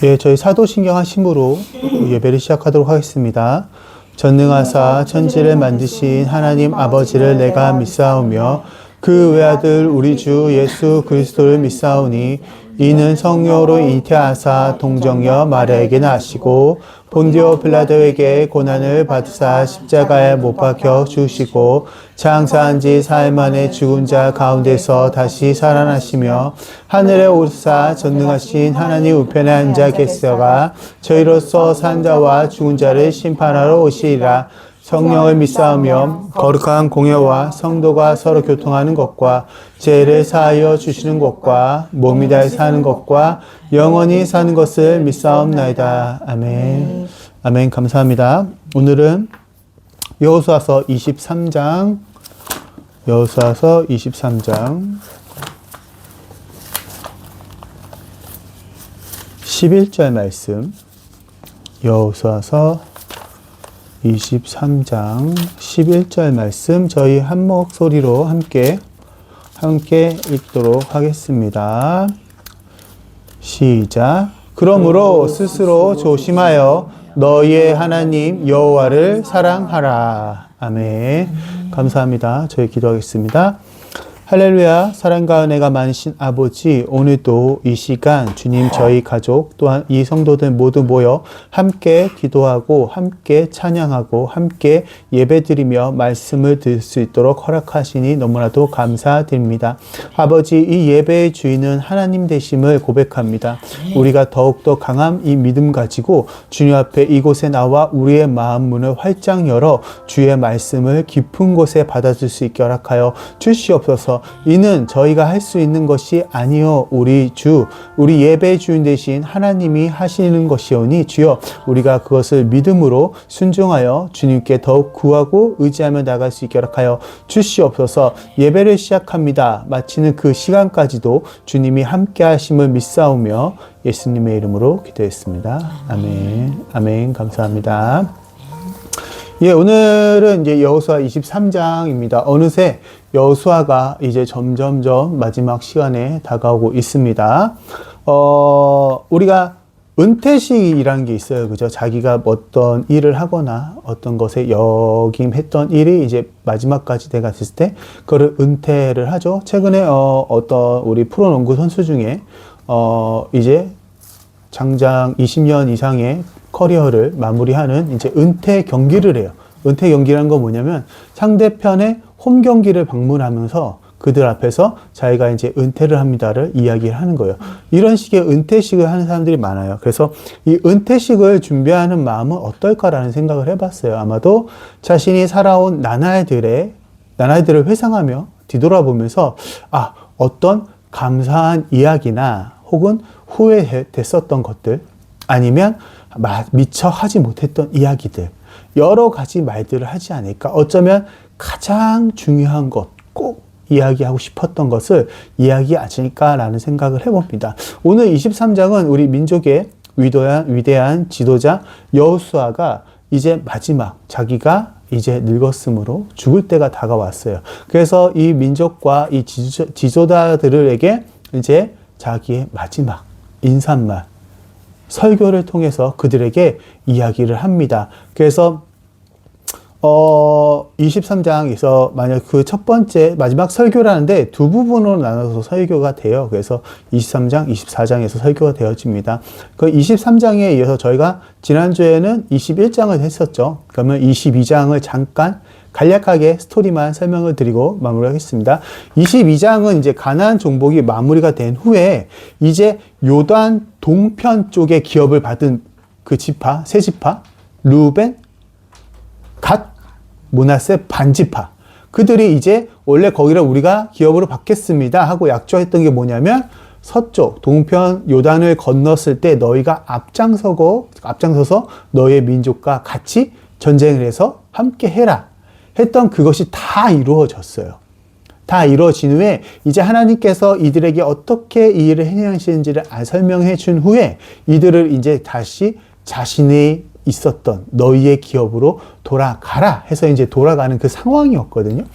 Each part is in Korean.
예, 저희 사도신경 하심으로 예배를 시작하도록 하겠습니다. 전능하사 천지를 만드신 하나님 아버지를 내가 믿사오며 그 외아들 우리 주 예수 그리스도를 믿사오니 이는 성령으로 잉태하사 동정녀 마리아에게 나시고 본디오 빌라도에게 고난을 받으사 십자가에 못 박혀 죽으시고 장사한 지 사흘 만에 죽은 자 가운데서 다시 살아나시며 하늘에 오르사 전능하신 하나님 우편에 앉아 계시다가 저희로서 산 자와 죽은 자를 심판하러 오시리라. 성령을 믿사오며 거룩한 공예와 성도가 서로 교통하는 것과 죄를 사하여 주시는 것과 몸이 다해 사는 것과 영원히 사는 것을 믿사옵나이다. 아멘. 아멘. 감사합니다. 오늘은 여호수아서 23장 11절 말씀, 여호수아서 23장 11절 말씀 저희 한 목소리로 함께 읽도록 하겠습니다. 시작. 그러므로 스스로 조심하여 너희의 하나님 여호와를 사랑하라. 아멘. 감사합니다. 저희 기도하겠습니다. 할렐루야. 사랑과 은혜가 많으신 아버지, 오늘도 이 시간 주님 저희 가족 또한 이 성도들 모두 모여 함께 기도하고 함께 찬양하고 함께 예배드리며 말씀을 들을 수 있도록 허락하시니 너무나도 감사드립니다. 아버지, 이 예배의 주인은 하나님 되심을 고백합니다. 우리가 더욱더 강한 이 믿음 가지고 주님 앞에 이곳에 나와 우리의 마음 문을 활짝 열어 주의 말씀을 깊은 곳에 받아줄 수 있게 허락하여 주시옵소서. 이는 저희가 할 수 있는 것이 아니요 우리 예배 주인 되신 하나님이 하시는 것이오니 주여 우리가 그것을 믿음으로 순종하여 주님께 더욱 구하고 의지하며 나갈 수 있게 허락하여 주시옵소서. 예배를 시작합니다. 마치는 그 시간까지도 주님이 함께 하심을 믿사오며 예수님의 이름으로 기도했습니다. 아멘. 아멘. 감사합니다. 예, 오늘은 이제 여호수아 23장입니다. 어느새 여호수아가 이제 점점점 마지막 시간에 다가오고 있습니다. 우리가 은퇴식이라는 게 있어요. 그죠? 자기가 어떤 일을 하거나 어떤 것에 역임했던 일이 이제 마지막까지 돼갔을 때 그거를 은퇴를 하죠. 최근에 어떤 우리 프로농구 선수 중에 이제 장장 20년 이상의 커리어를 마무리하는 이제 은퇴 경기를 해요. 은퇴 경기라는 건 뭐냐면 상대편의 홈 경기를 방문하면서 그들 앞에서 자기가 이제 은퇴를 합니다를 이야기를 하는 거예요. 이런 식의 은퇴식을 하는 사람들이 많아요. 그래서 이 은퇴식을 준비하는 마음은 어떨까라는 생각을 해봤어요. 아마도 자신이 살아온 나날들을 회상하며 뒤돌아보면서 어떤 감사한 이야기나 혹은 후회됐었던 것들 아니면 미처 하지 못했던 이야기들 여러 가지 말들을 하지 않을까. 어쩌면 가장 중요한 것, 꼭 이야기하고 싶었던 것을 이야기하지 않을까라는 생각을 해봅니다. 오늘 23장은 우리 민족의 위대한 지도자 여호수아가 이제 마지막 자기가 이제 늙었으므로 죽을 때가 다가왔어요. 그래서 이 민족과 이 지도자들에게 이제 자기의 마지막 인사말 설교를 통해서 그들에게 이야기를 합니다. 그래서 23장에서 만약 그 첫 번째 마지막 설교를 하는데 두 부분으로 나눠서 설교가 돼요. 그래서 23장, 24장에서 설교가 되어집니다. 그 23장에 이어서 저희가 지난주에는 21장을 했었죠. 그러면 22장을 잠깐 간략하게 스토리만 설명을 드리고 마무리하겠습니다. 22장은 이제 가나안 정복이 마무리가 된 후에 이제 요단 동편 쪽에 기업을 받은 그 지파, 세 지파, 루벤, 갓, 므낫세, 반지파. 그들이 이제 원래 거기를 우리가 기업으로 받겠습니다 하고 약조했던 게 뭐냐면 서쪽 동편 요단을 건넜을 때 너희가 앞장서서 너희의 민족과 같이 전쟁을 해서 함께 해라 했던 그것이 다 이루어졌어요. 다 이루어진 후에 이제 하나님께서 이들에게 어떻게 이 일을 행하시는지를 설명해 준 후에 이들을 이제 다시 자신의 있었던 너희의 기업으로 돌아가라 해서 이제 돌아가는 그 상황이었거든요.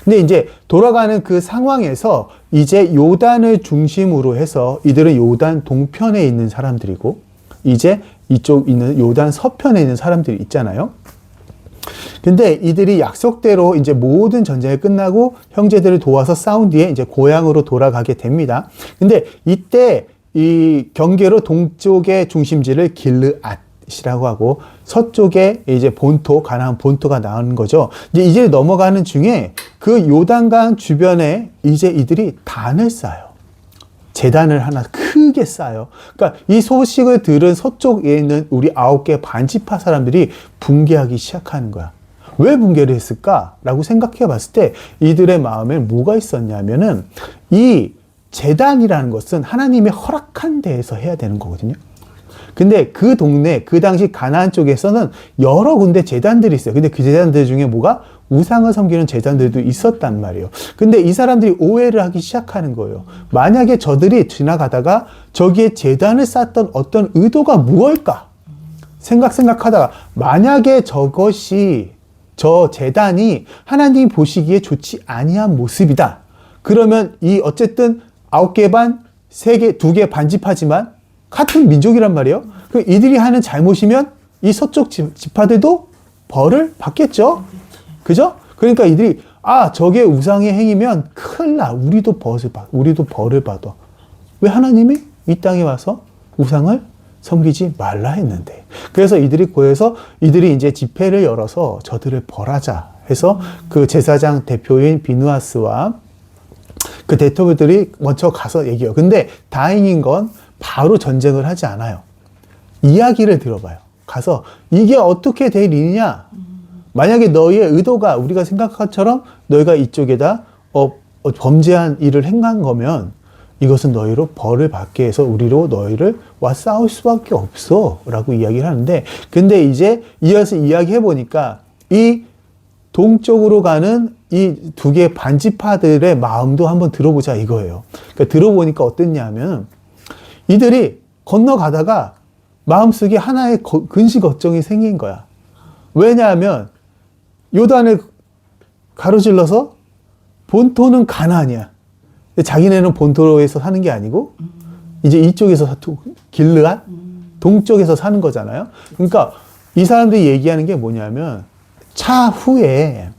근데 이제 돌아가는 그 상황에서 이제 요단을 중심으로 해서 이들은 요단 동편에 있는 사람들이고 이제 이쪽 있는 요단 서편에 있는 사람들이 있잖아요. 근데 이들이 약속대로 이제 모든 전쟁이 끝나고 형제들을 도와서 싸운 뒤에 이제 고향으로 돌아가게 됩니다. 근데 이때 이 경계로 동쪽의 중심지를 길르앗이라고 하고 서쪽에 이제 본토, 가나안 본토가 나오는 거죠. 이제 넘어가는 중에 그 요단강 주변에 이제 이들이 단을 쌓아요. 제단을 하나 크게 쌓아요. 그러니까 이 소식을 들은 서쪽에 있는 우리 9개 반지파 사람들이 붕괴하기 시작하는 거야. 왜 붕괴를 했을까라고 생각해 봤을 때 이들의 마음에 뭐가 있었냐면은 이 제단이라는 것은 하나님의 허락한 데에서 해야 되는 거거든요. 근데 그 동네, 그 당시 가나안 쪽에서는 여러 군데 제단들이 있어요. 근데 그 제단들 중에 뭐가 우상을 섬기는 제단들도 있었단 말이에요. 근데 이 사람들이 오해를 하기 시작하는 거예요. 만약에 저들이 지나가다가 저기에 제단을 쌓던 어떤 의도가 무엇일까? 생각하다가 만약에 저것이 저 제단이 하나님이 보시기에 좋지 아니한 모습이다. 그러면 이 어쨌든 9개 반, 3개, 2개 반지파지만 같은 민족이란 말이에요. 그 이들이 하는 잘못이면 이 서쪽 지파들도 벌을 받겠죠. 그죠? 그러니까 이들이 저게 우상의 행위면 큰일 나. 우리도 벌을 받아. 왜 하나님이 이 땅에 와서 우상을 섬기지 말라 했는데. 그래서 이들이 고해서 이들이 이제 집회를 열어서 저들을 벌하자 해서 그 제사장 대표인 비누아스와 그 대토들이 먼저 가서 얘기해요. 근데 다행인 건 바로 전쟁을 하지 않아요. 이야기를 들어봐요. 가서 이게 어떻게 될 일이냐? 만약에 너희의 의도가 우리가 생각한 것처럼 너희가 이쪽에다 범죄한 일을 행한 거면 이것은 너희로 벌을 받게 해서 우리로 너희를 와 싸울 수밖에 없어 라고 이야기를 하는데, 근데 이제 이어서 이야기해 보니까 이 동쪽으로 가는 이 2개 반지파들의 마음도 한번 들어보자 이거예요. 그러니까 들어보니까 어땠냐면 이들이 건너가다가 마음속에 하나의 근시 걱정이 생긴 거야. 왜냐하면 요단을 가로질러서 본토는 가나안이야. 자기네는 본토에서 사는 게 아니고 이제 이쪽에서 길르앗 동쪽에서 사는 거잖아요. 그러니까 이 사람들이 얘기하는 게 뭐냐면 차후에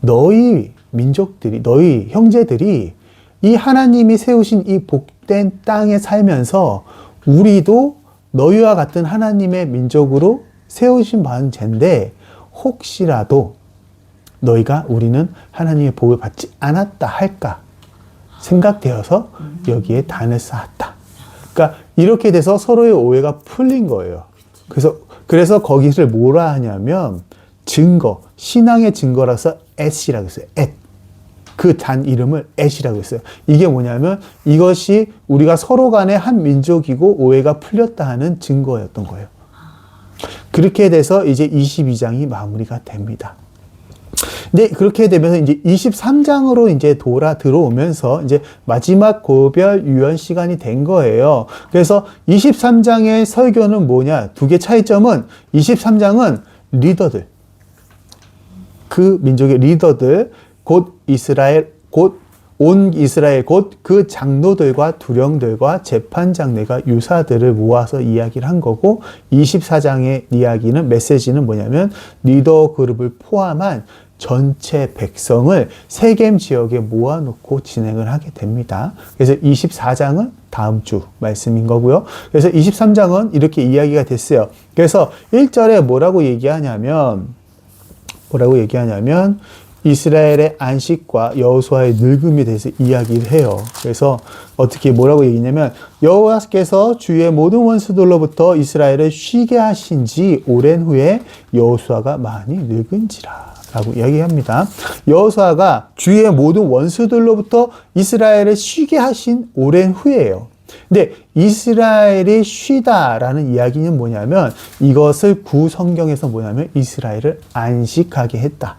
너희 민족들이, 너희 형제들이 이 하나님이 세우신 이 복된 땅에 살면서 우리도 너희와 같은 하나님의 민족으로 세우신 바는 젠데 혹시라도 너희가 우리는 하나님의 복을 받지 않았다 할까 생각되어서 여기에 단을 쌓았다. 그러니까 이렇게 돼서 서로의 오해가 풀린 거예요. 그래서 거기를 뭐라 하냐면 증거, 신앙의 증거라서 엣이라고 했어요. 엣. 그 단 이름을 엣이라고 했어요. 이게 뭐냐면 이것이 우리가 서로 간에 한 민족이고 오해가 풀렸다 하는 증거였던 거예요. 그렇게 돼서 이제 22장이 마무리가 됩니다. 근데 그렇게 되면서 이제 23장으로 이제 들어오면서 이제 마지막 고별 유언 시간이 된 거예요. 그래서 23장의 설교는 뭐냐? 2개 차이점은 23장은 리더들, 그 민족의 리더들, 곧 이스라엘, 곧 온 이스라엘, 곧 그 장로들과 두령들과 재판장들과 유사들을 모아서 이야기를 한 거고, 24장의 이야기는, 메시지는 뭐냐면 리더 그룹을 포함한 전체 백성을 세겜 지역에 모아놓고 진행을 하게 됩니다. 그래서 24장은 다음 주 말씀인 거고요. 그래서 23장은 이렇게 이야기가 됐어요. 그래서 1절에 뭐라고 얘기하냐면 이스라엘의 안식과 여호수아의 늙음에 대해서 이야기를 해요. 그래서 뭐라고 얘기냐면 여호와께서 주의 모든 원수들로부터 이스라엘을 쉬게 하신 지 오랜 후에 여호수아가 많이 늙은지라 라고 이야기합니다. 여호수아가 주의 모든 원수들로부터 이스라엘을 쉬게 하신 오랜 후에요. 근데 이스라엘이 쉬다라는 이야기는 뭐냐면 이것을 구성경에서 뭐냐면 이스라엘을 안식하게 했다.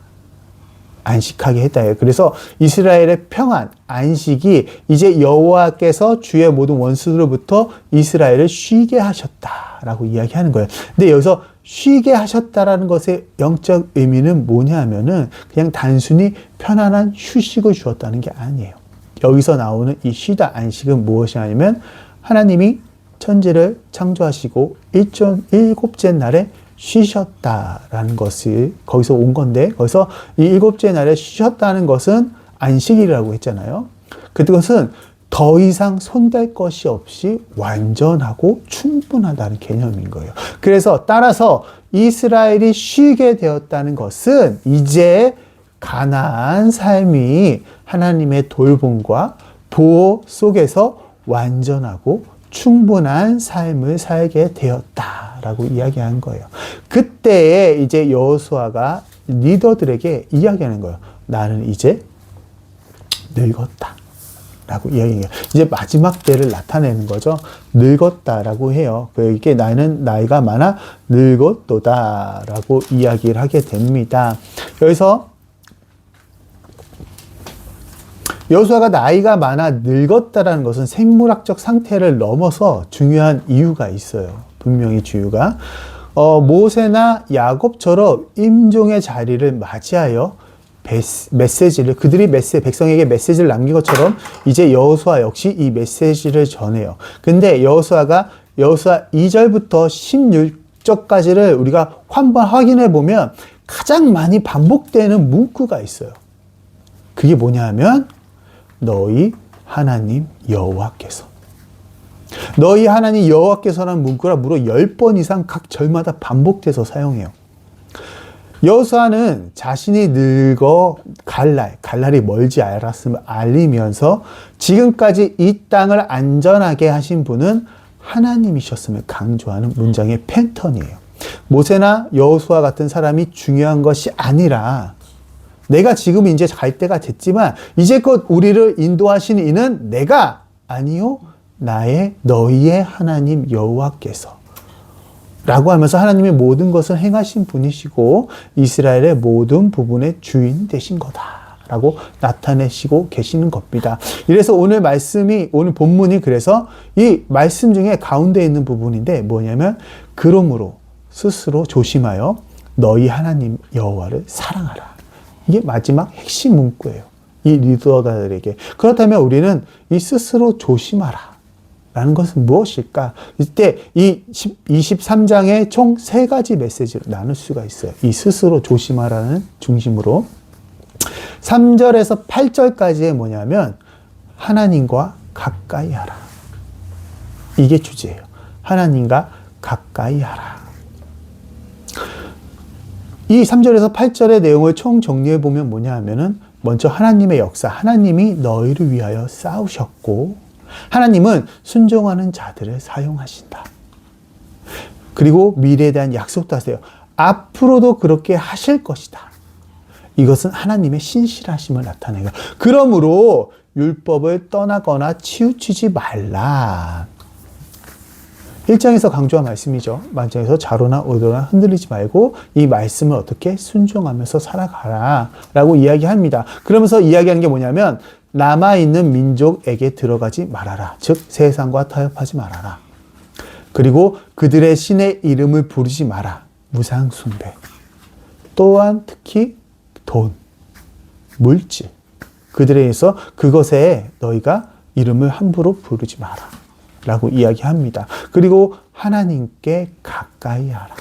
안식하게 했다예요. 그래서 이스라엘의 평안, 안식이 이제 여호와께서 주의 모든 원수들로부터 이스라엘을 쉬게 하셨다라고 이야기하는 거예요. 근데 여기서 쉬게 하셨다라는 것의 영적 의미는 뭐냐 하면은 그냥 단순히 편안한 휴식을 주었다는 게 아니에요. 여기서 나오는 이 쉬다, 안식은 무엇이냐면 하나님이 천지를 창조하시고 일곱째 날에 쉬셨다라는 것이 거기서 온 건데, 거기서 이 일곱째 날에 쉬셨다는 것은 안식일이라고 했잖아요. 그것은 더 이상 손댈 것이 없이 완전하고 충분하다는 개념인 거예요. 그래서 따라서 이스라엘이 쉬게 되었다는 것은 이제 가나안 삶이 하나님의 돌봄과 보호 속에서 완전하고 충분한 삶을 살게 되었다라고 이야기한 거예요. 그때에 이제 여호수아가 리더들에게 이야기하는 거예요. 나는 이제 늙었다 라고 이야기해요. 이제 마지막 때를 나타내는 거죠. 늙었다라고 해요. 이게 나는 나이가 많아 늙었도다 라고 이야기를 하게 됩니다. 여기서 여호수아가 나이가 많아 늙었다라는 것은 생물학적 상태를 넘어서 중요한 이유가 있어요. 분명히 주유가 모세나 야곱처럼 임종의 자리를 맞이하여 메시지를 그들이 백성에게 메시지를 남긴 것처럼 이제 여호수아 역시 이 메시지를 전해요. 근데 여호수아 2절부터 16절까지를 우리가 한번 확인해 보면 가장 많이 반복되는 문구가 있어요. 그게 뭐냐면 너희 하나님 여호와께서. 너희 하나님 여호와께서라는 문구가 무려 10번 이상 각 절마다 반복돼서 사용해요. 여호수아는 자신이 늙어 갈날이 멀지 않았음을 알리면서 지금까지 이 땅을 안전하게 하신 분은 하나님이셨음을 강조하는 문장의 패턴이에요. 모세나 여호수아 같은 사람이 중요한 것이 아니라 내가 지금 이제 갈 때가 됐지만 이제껏 우리를 인도하시는 이는 내가 아니요 너희의 하나님 여호와께서 라고 하면서 하나님의 모든 것을 행하신 분이시고 이스라엘의 모든 부분의 주인 되신 거다라고 나타내시고 계시는 겁니다. 이래서 오늘 본문이 그래서 이 말씀 중에 가운데 있는 부분인데 뭐냐면 그러므로 스스로 조심하여 너희 하나님 여호와를 사랑하라. 이게 마지막 핵심 문구예요. 이 리더들에게. 그렇다면 우리는 이 스스로 조심하라 라는 것은 무엇일까? 이때 이 23장에 총 3가지 메시지를 나눌 수가 있어요. 이 스스로 조심하라는 중심으로 3절에서 8절까지의 뭐냐면 하나님과 가까이 하라. 이게 주제예요. 하나님과 가까이 하라. 이 3절에서 8절의 내용을 총 정리해 보면 뭐냐 하면은 먼저 하나님의 역사, 하나님이 너희를 위하여 싸우셨고 하나님은 순종하는 자들을 사용하신다. 그리고 미래에 대한 약속도 하세요. 앞으로도 그렇게 하실 것이다. 이것은 하나님의 신실하심을 나타내요. 그러므로 율법을 떠나거나 치우치지 말라. 1장에서 강조한 말씀이죠. 만장에서 좌로나 우로나 흔들리지 말고 이 말씀을 어떻게 순종하면서 살아가라 라고 이야기합니다. 그러면서 이야기하는 게 뭐냐면 남아있는 민족에게 들어가지 말아라. 즉 세상과 타협하지 말아라. 그리고 그들의 신의 이름을 부르지 마라. 무상 숭배. 또한 특히 돈, 물질. 그들에 의해서 그것에 너희가 이름을 함부로 부르지 마라. 라고 이야기합니다. 그리고 하나님께 가까이 하라.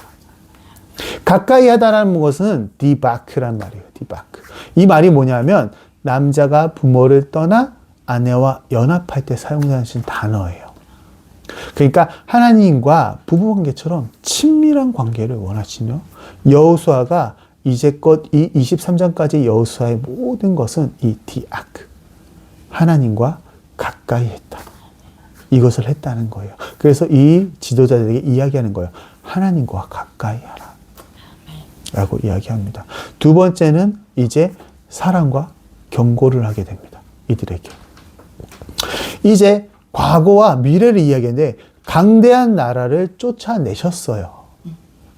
가까이 하다라는 것은 디바크란 말이에요. 디바크. 이 말이 뭐냐면 남자가 부모를 떠나 아내와 연합할 때 사용하는 단어예요. 그러니까 하나님과 부부관계처럼 친밀한 관계를 원하시며 여호수아가 이제껏 이 23장까지 여호수아의 모든 것은 이 디아크. 하나님과 가까이 했다. 이것을 했다는 거예요. 그래서 이 지도자들에게 이야기하는 거예요. 하나님과 가까이 하라. 라고 이야기합니다. 두 번째는 이제 사랑과 경고를 하게 됩니다. 이들에게. 이제 과거와 미래를 이야기하는데 강대한 나라를 쫓아내셨어요.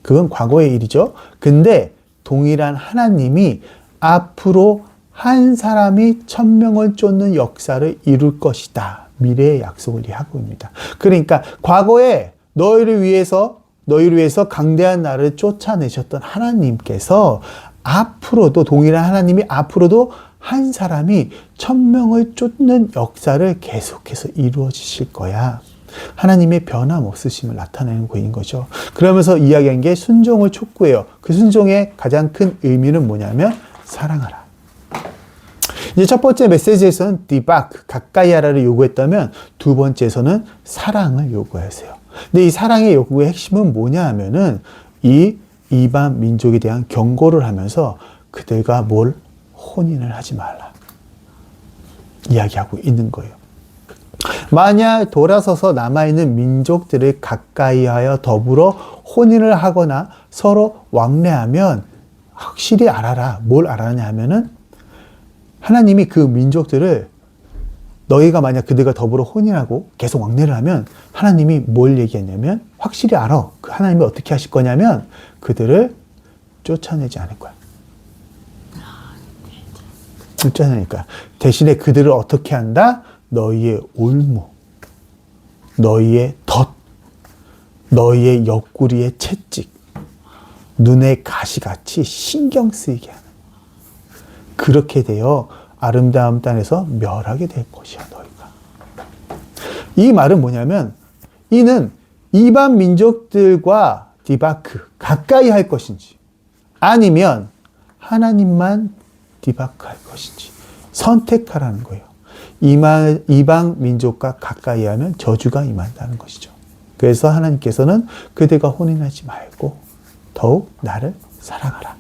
그건 과거의 일이죠. 근데 동일한 하나님이 앞으로 한 사람이 1000명을 쫓는 역사를 이룰 것이다. 미래의 약속을 하고 있습니다. 그러니까 과거에 너희를 위해서 강대한 나라를 쫓아내셨던 하나님께서 앞으로도 동일한 하나님이 앞으로도 한 사람이 1000명을 쫓는 역사를 계속해서 이루어지실 거야. 하나님의 변함없으심을 나타내는 구인 거죠. 그러면서 이야기한 게 순종을 촉구해요. 그 순종의 가장 큰 의미는 뭐냐면 사랑하라. 이제 첫 번째 메시지에서는 디박, 가까이 하라를 요구했다면 두 번째에서는 사랑을 요구하세요. 근데 이 사랑의 요구의 핵심은 뭐냐 하면은 이 이방 민족에 대한 경고를 하면서 그들과 뭘 혼인을 하지 말라 이야기하고 있는 거예요. 만약 돌아서서 남아있는 민족들을 가까이 하여 더불어 혼인을 하거나 서로 왕래하면 확실히 알아라. 뭘 알아냐 하면은 하나님이 그 민족들을 너희가 만약 그들과 더불어 혼인하고 계속 왕래를 하면 하나님이 뭘 얘기했냐면 확실히 알아. 그 하나님이 어떻게 하실 거냐면 그들을 쫓아내지 않을 거야. 쫓아내니까 대신에 그들을 어떻게 한다? 너희의 올무, 너희의 덫, 너희의 옆구리의 채찍, 눈의 가시같이 신경 쓰이게 하는 그렇게 되어 아름다운 땅에서 멸하게 될 것이야 너희가. 이 말은 뭐냐면 이는 이방 민족들과 디바크 가까이 할 것인지 아니면 하나님만 디바크할 것인지 선택하라는 거예요. 이방 민족과 가까이 하면 저주가 임한다는 것이죠. 그래서 하나님께서는 그들과 혼인하지 말고 더욱 나를 사랑하라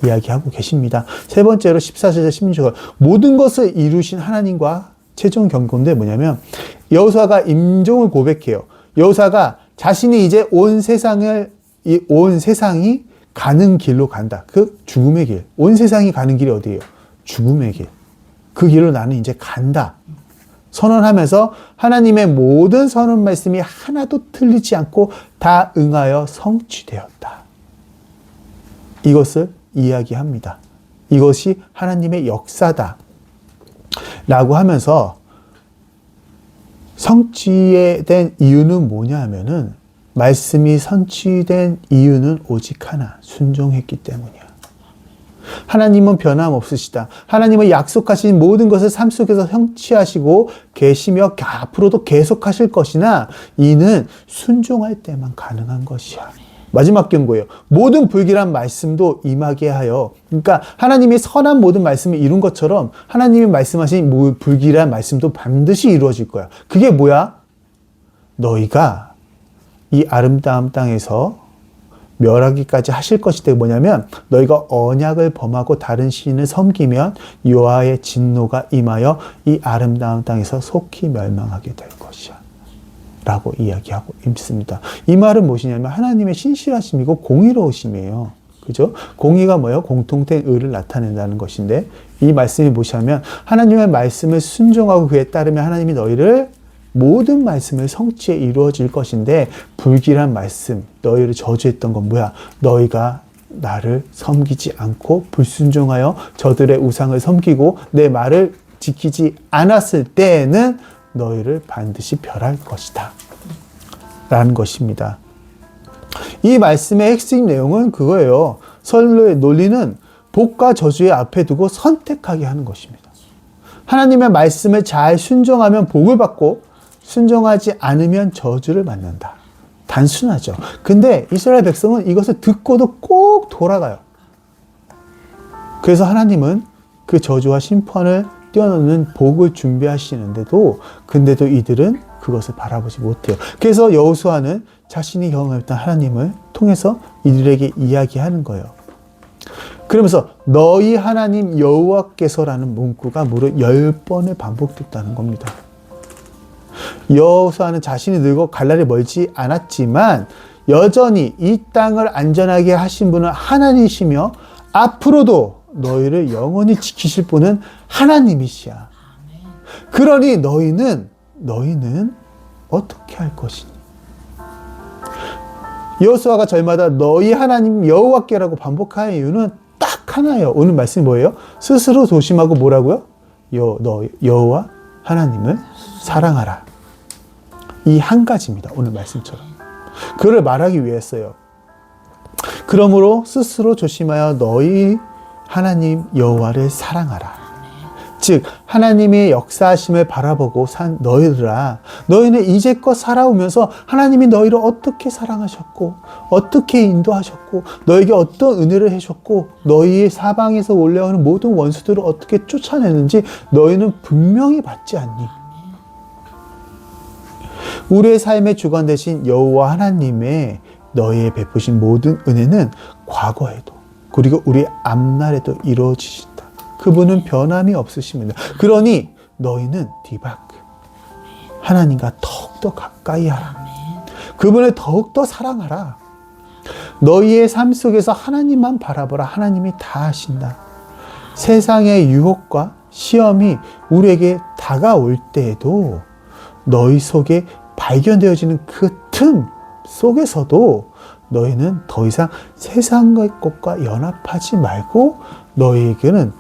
이야기하고 계십니다. 세 번째로 14절 16절 모든 것을 이루신 하나님과 최종 경고인데 뭐냐면 여호수아가 임종을 고백해요. 여호수아가 자신이 이제 온 세상이 가는 길로 간다. 그 죽음의 길. 온 세상이 가는 길이 어디예요? 죽음의 길. 그 길로 나는 이제 간다. 선언하면서 하나님의 모든 선언 말씀이 하나도 틀리지 않고 다 응하여 성취되었다. 이것을 이야기합니다. 이것이 하나님의 역사다. 라고 하면서 성취된 이유는 뭐냐 하면은 말씀이 성취된 이유는 오직 하나, 순종했기 때문이야. 하나님은 변함없으시다. 하나님은 약속하신 모든 것을 삶 속에서 성취하시고 계시며 앞으로도 계속하실 것이나 이는 순종할 때만 가능한 것이야. 마지막 경고예요. 모든 불길한 말씀도 임하게 하여, 그러니까 하나님이 선한 모든 말씀을 이룬 것처럼 하나님이 말씀하신 불길한 말씀도 반드시 이루어질 거야. 그게 뭐야? 너희가 이 아름다운 땅에서 멸하기까지 하실 것이 뭐냐면 너희가 언약을 범하고 다른 신을 섬기면 여호와의 진노가 임하여 이 아름다운 땅에서 속히 멸망하게 될 것이야 라고 이야기하고 있습니다. 이 말은 무엇이냐면 하나님의 신실하심이고 공의로우심이에요. 그죠? 공의가 뭐예요? 공통된 의를 나타낸다는 것인데 이 말씀이 무엇이냐면 하나님의 말씀을 순종하고 그에 따르면 하나님이 너희를 모든 말씀을 성취에 이루어질 것인데 불길한 말씀, 너희를 저주했던 건 뭐야? 너희가 나를 섬기지 않고 불순종하여 저들의 우상을 섬기고 내 말을 지키지 않았을 때에는 너희를 반드시 멸할 것이다. 라는 것입니다. 이 말씀의 핵심 내용은 그거예요. 선로의 논리는 복과 저주의 앞에 두고 선택하게 하는 것입니다. 하나님의 말씀을 잘 순종하면 복을 받고 순종하지 않으면 저주를 받는다. 단순하죠. 근데 이스라엘 백성은 이것을 듣고도 꼭 돌아가요. 그래서 하나님은 그 저주와 심판을 뛰어넘는 복을 준비하시는데도 근데도 이들은 그것을 바라보지 못해요. 그래서 여호수아는 자신이 경험했던 하나님을 통해서 이들에게 이야기하는 거예요. 그러면서 너희 하나님 여호와께서라는 문구가 무려 10번을 반복됐다는 겁니다. 여호수아는 자신이 늙어 갈 날이 멀지 않았지만 여전히 이 땅을 안전하게 하신 분은 하나님이시며 앞으로도 너희를 영원히 지키실 분은 하나님이시야. 그러니 너희는 어떻게 할 것이니? 여호수아가 절마다 너희 하나님 여호와께라고 반복하는 이유는 딱 하나예요. 오늘 말씀이 뭐예요? 스스로 조심하고 뭐라고요? 여호와 하나님을 사랑하라. 이 한 가지입니다. 오늘 말씀처럼. 그를 말하기 위해서요. 그러므로 스스로 조심하여 너희 하나님 여호와를 사랑하라. 즉 하나님의 역사하심을 바라보고 산 너희들아, 너희는 이제껏 살아오면서 하나님이 너희를 어떻게 사랑하셨고 어떻게 인도하셨고 너에게 어떤 은혜를 해줬고 너희의 사방에서 올라오는 모든 원수들을 어떻게 쫓아내는지 너희는 분명히 봤지 않니? 우리의 삶의 주관 되신 여호와 하나님의 너희에 베푸신 모든 은혜는 과거에도 그리고 우리 앞날에도 이루어지신다. 그분은 변함이 없으십니다. 그러니 너희는 디바크, 하나님과 더욱더 가까이 하라. 그분을 더욱더 사랑하라. 너희의 삶 속에서 하나님만 바라보라. 하나님이 다 하신다. 세상의 유혹과 시험이 우리에게 다가올 때에도 너희 속에 발견되어지는 그 틈 속에서도 너희는 더 이상 세상의 것과 연합하지 말고 너희에게는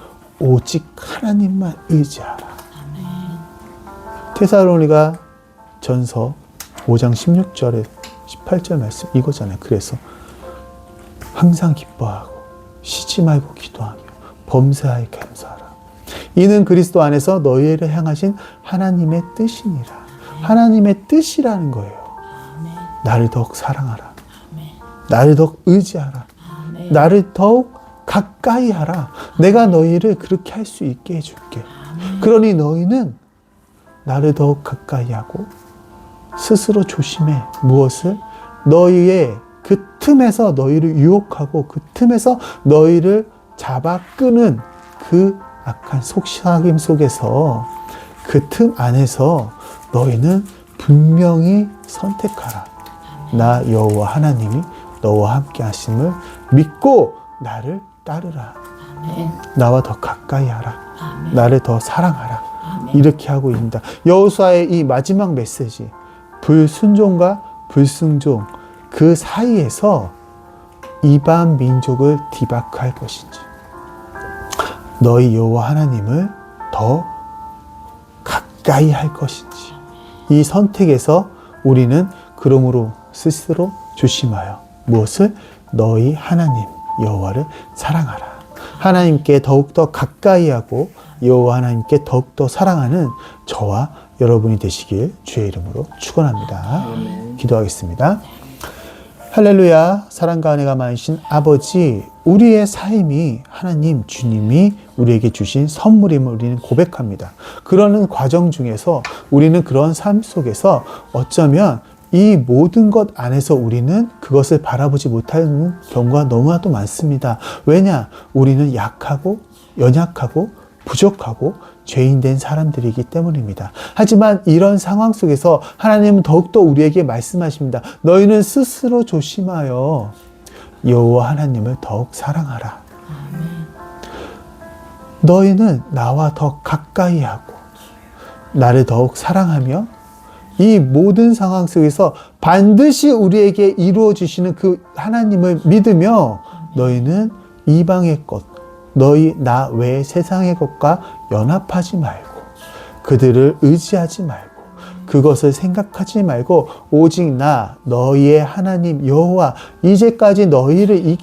오직 하나님만 의지하라. 데살로니가 전서 5장 16절에 18절 말씀 이거잖아요. 그래서 항상 기뻐하고 쉬지 말고 기도하며 범사에 감사하라. 이는 그리스도 안에서 너희를 향하신 하나님의 뜻이니라. 하나님의 뜻이라는 거예요. 나를 더욱 사랑하라. 나를 더욱 의지하라. 나를 더욱 가까이 하라. 내가 너희를 그렇게 할 수 있게 해줄게. 그러니 너희는 나를 더욱 가까이 하고 스스로 조심해. 무엇을? 너희의 그 틈에서 너희를 유혹하고 그 틈에서 너희를 잡아 끄는 그 악한 속삭임 속에서 그 틈 안에서 너희는 분명히 선택하라. 나 여호와 하나님이 너와 함께 하심을 믿고 나를 따르라. 나와 더 가까이 하라. 나를 더 사랑하라. 이렇게 하고 있습니다. 여호수아의 이 마지막 메시지, 불순종과 불순종 그 사이에서 이방 민족을 디바크할 것인지, 너희 여호와 하나님을 더 가까이 할 것인지, 이 선택에서 우리는 그러므로 스스로 조심하여 무엇을? 너희 하나님 여호와를 사랑하라. 하나님께 더욱더 가까이 하고 여호와 하나님께 더욱더 사랑하는 저와 여러분이 되시길 주의 이름으로 축원합니다. 기도하겠습니다. 할렐루야. 사랑과 은혜가 많으신 아버지, 우리의 삶이 하나님 주님이 우리에게 주신 선물임을 우리는 고백합니다. 그러는 과정 중에서 우리는 그런 삶 속에서 어쩌면 이 모든 것 안에서 우리는 그것을 바라보지 못하는 경우가 너무나도 많습니다. 왜냐? 우리는 약하고 연약하고 부족하고 죄인된 사람들이기 때문입니다. 하지만 이런 상황 속에서 하나님은 더욱더 우리에게 말씀하십니다. 너희는 스스로 조심하여 여호와 하나님을 더욱 사랑하라. 너희는 나와 더 가까이 하고 나를 더욱 사랑하며 이 모든 상황 속에서 반드시 우리에게 이루어 주시는 그 하나님을 믿으며 너희는 이방의 것, 너희 나 외의 세상의 것과 연합하지 말고 그들을 의지하지 말고 그것을 생각하지 말고 오직 나 너희의 하나님 여호와 이제까지 너희를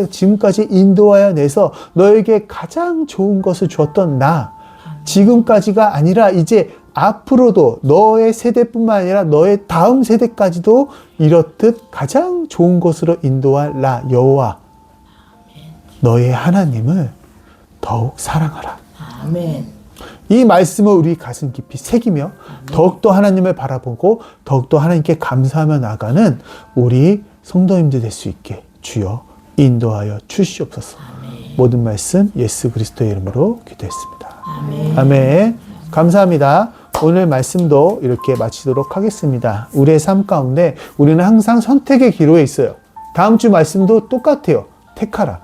지금까지 인도하여 내서 너에게 가장 좋은 것을 주었던 나 지금까지가 아니라 이제 앞으로도 너의 세대뿐만 아니라 너의 다음 세대까지도 이렇듯 가장 좋은 것으로 인도할 나 여호와 너의 하나님을 더욱 사랑하라. 아멘. 이 말씀을 우리 가슴 깊이 새기며 더욱더 하나님을 바라보고 더욱더 하나님께 감사하며 나가는 우리 성도님들 될 수 있게 주여 인도하여 주시옵소서. 모든 말씀 예수 그리스도의 이름으로 기도했습니다. 아멘. 감사합니다. 오늘 말씀도 이렇게 마치도록 하겠습니다. 우리의 삶 가운데 우리는 항상 선택의 기로에 있어요. 다음 주 말씀도 똑같아요. 택하라.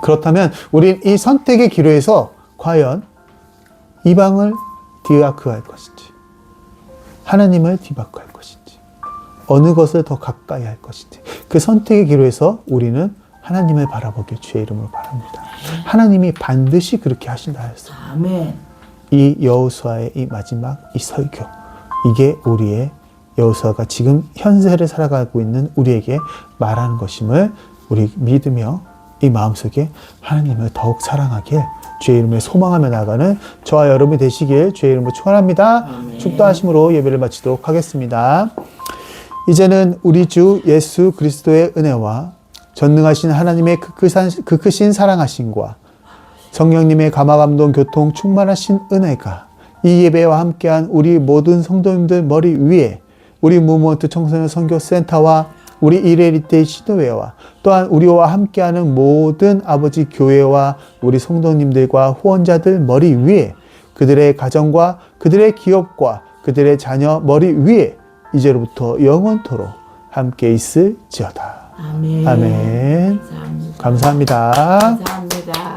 그렇다면 우린 이 선택의 기로에서 과연 이방을 디바크할 것인지 하나님을 디바크할 것인지 어느 것을 더 가까이 할 것인지 그 선택의 기로에서 우리는 하나님을 바라보길 주의 이름으로 바랍니다. 하나님이 반드시 그렇게 하신다 하였어요. 아멘. 이 여호수아의 이 마지막 이 설교, 이게 우리의 여호수아가 지금 현세를 살아가고 있는 우리에게 말하는 것임을 우리 믿으며 이 마음속에 하나님을 더욱 사랑하길 주의 이름을 소망하며 나가는 저와 여러분이 되시길 주의 이름으로 축원합니다. 축도하심으로 예배를 마치도록 하겠습니다. 이제는 우리 주 예수 그리스도의 은혜와 전능하신 하나님의 그 크신 사랑하심과 성령님의 감화감동 교통 충만하신 은혜가 이 예배와 함께한 우리 모든 성도님들 머리 위에 우리 무브먼트 청소년 선교센터와 우리 이레리테이 시도회와 또한 우리와 함께하는 모든 아버지 교회와 우리 성도님들과 후원자들 머리 위에 그들의 가정과 그들의 기업과 그들의 자녀 머리 위에 이제로부터 영원토록 함께 있을지어다. 아멘. 아멘. 감사합니다. 감사합니다. 감사합니다.